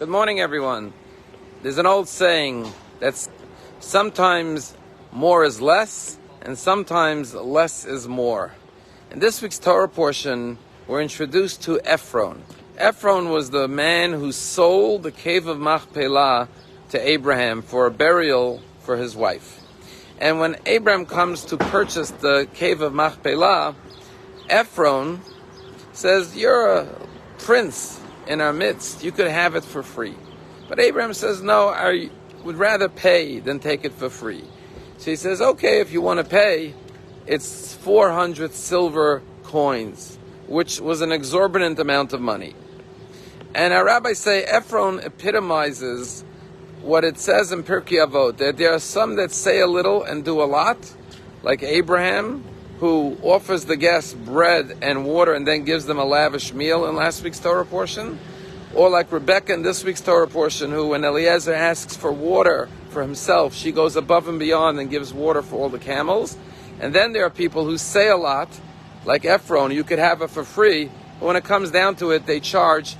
Good morning, everyone. There's an old saying that's sometimes more is less, and sometimes less is more. In this week's Torah portion, we're introduced to Ephron. Ephron was the man who sold the cave of Machpelah to Abraham for a burial for his wife. And when Abraham comes to purchase the cave of Machpelah, Ephron says, "You're a prince in our midst, you could have it for free." But Abraham says, "No, I would rather pay than take it for free." So he says, "Okay, if you want to pay, it's 400 silver coins," which was an exorbitant amount of money. And our rabbis say Ephron epitomizes what it says in Pirkei Avot, that there are some that say a little and do a lot, like Abraham, who offers the guests bread and water and then gives them a lavish meal in last week's Torah portion, or like Rebecca in this week's Torah portion, who when Eliezer asks for water for himself, she goes above and beyond and gives water for all the camels. And then there are people who say a lot, like Ephron, you could have it for free, but when it comes down to it, they charge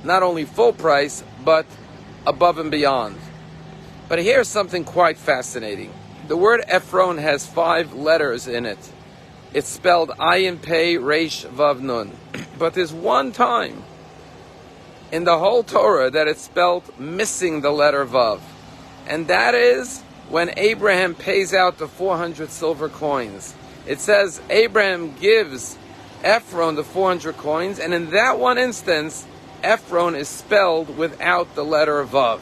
not only full price, but above and beyond. But here's something quite fascinating. The word Ephron has 5 letters in it. It's spelled Ayin Pei Reish Vav Nun. But there's one time in the whole Torah that it's spelled missing the letter Vav. And that is when Abraham pays out the 400 silver coins. It says Abraham gives Ephron the 400 coins, and in that one instance, Ephron is spelled without the letter Vav.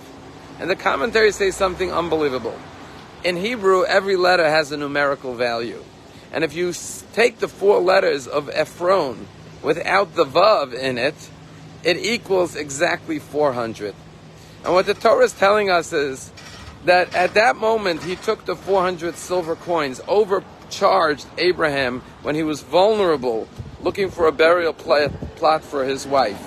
And the commentaries say something unbelievable. In Hebrew, every letter has a numerical value. And if you take the 4 letters of Ephron without the Vav in it, it equals exactly 400. And what the Torah is telling us is that at that moment, he took the 400 silver coins, overcharged Abraham when he was vulnerable, looking for a burial plot for his wife.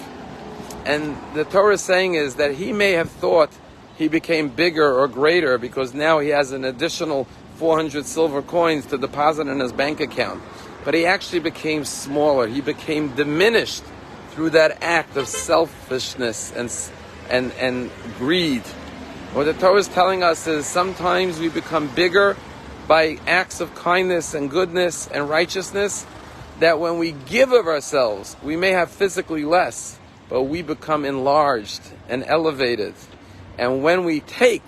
And the Torah is saying is that he may have thought he became bigger or greater because now he has an additional 400 silver coins to deposit in his bank account. But he actually became smaller. He became diminished through that act of selfishness and greed. What the Torah is telling us is sometimes we become bigger by acts of kindness and goodness and righteousness, that when we give of ourselves, we may have physically less, but we become enlarged and elevated. And when we take,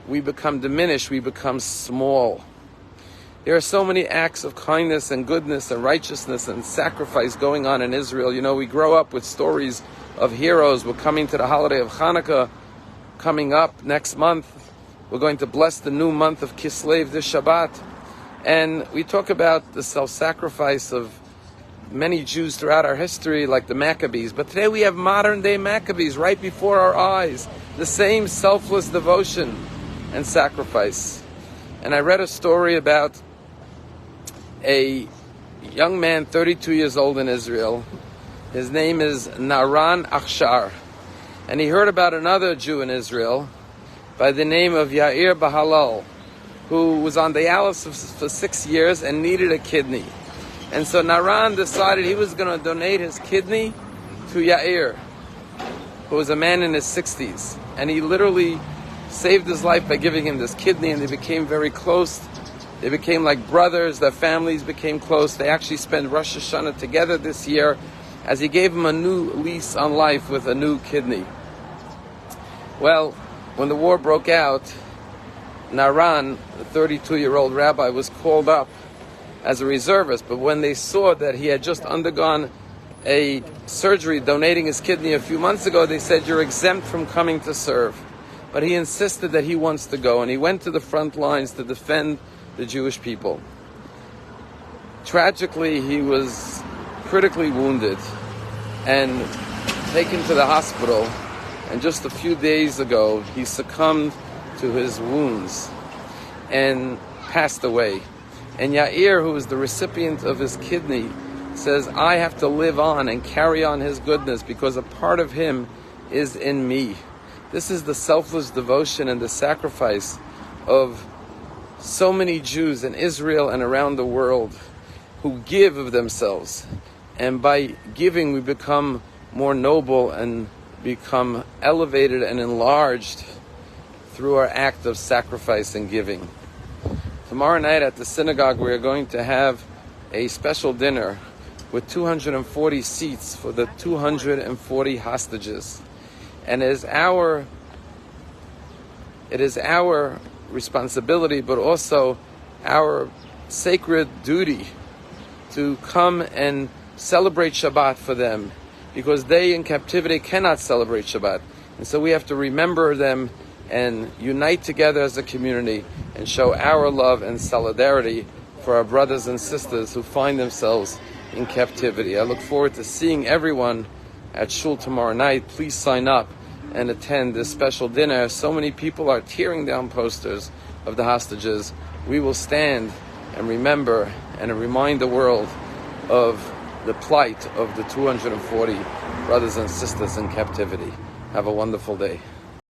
we become diminished, we become small. There are so many acts of kindness and goodness and righteousness and sacrifice going on in Israel. You know, we grow up with stories of heroes. We're coming to the holiday of Hanukkah coming up next month. We're going to bless the new month of Kislev this Shabbat. And we talk about the self-sacrifice of many Jews throughout our history, like the Maccabees. But today we have modern-day Maccabees right before our eyes. The same selfless devotion and sacrifice. And I read a story about a young man, 32 years old in Israel. His name is Naran Achshar. And he heard about another Jew in Israel by the name of Yair Bahalal, who was on dialysis for 6 years and needed a kidney. And so Naran decided he was going to donate his kidney to Yair, who was a man in his 60s. And he literally saved his life by giving him this kidney, and they became very close. They became like brothers. Their families became close. They actually spent Rosh Hashanah together this year as he gave him a new lease on life with a new kidney. Well, when the war broke out, Naran, the 32-year-old rabbi, was called up as a reservist. But when they saw that he had just undergone a surgery donating his kidney a few months ago, they said, "You're exempt from coming to serve." But he insisted that he wants to go, and he went to the front lines to defend the Jewish people. Tragically, he was critically wounded and taken to the hospital, and just a few days ago, he succumbed to his wounds and passed away. And Yair, who was the recipient of his kidney, says, "I have to live on and carry on his goodness because a part of him is in me." This is the selfless devotion and the sacrifice of so many Jews in Israel and around the world who give of themselves. And by giving, we become more noble and become elevated and enlarged through our act of sacrifice and giving. Tomorrow night at the synagogue we are going to have a special dinner with 240 seats for the 240 hostages. And it is our responsibility, but also our sacred duty to come and celebrate Shabbat for them, because they in captivity cannot celebrate Shabbat. And so we have to remember them and unite together as a community and show our love and solidarity for our brothers and sisters who find themselves in captivity. I look forward to seeing everyone at Shul tomorrow night. Please sign up and attend this special dinner. So many people are tearing down posters of the hostages. We will stand and remember and remind the world of the plight of the 240 brothers and sisters in captivity. Have a wonderful day.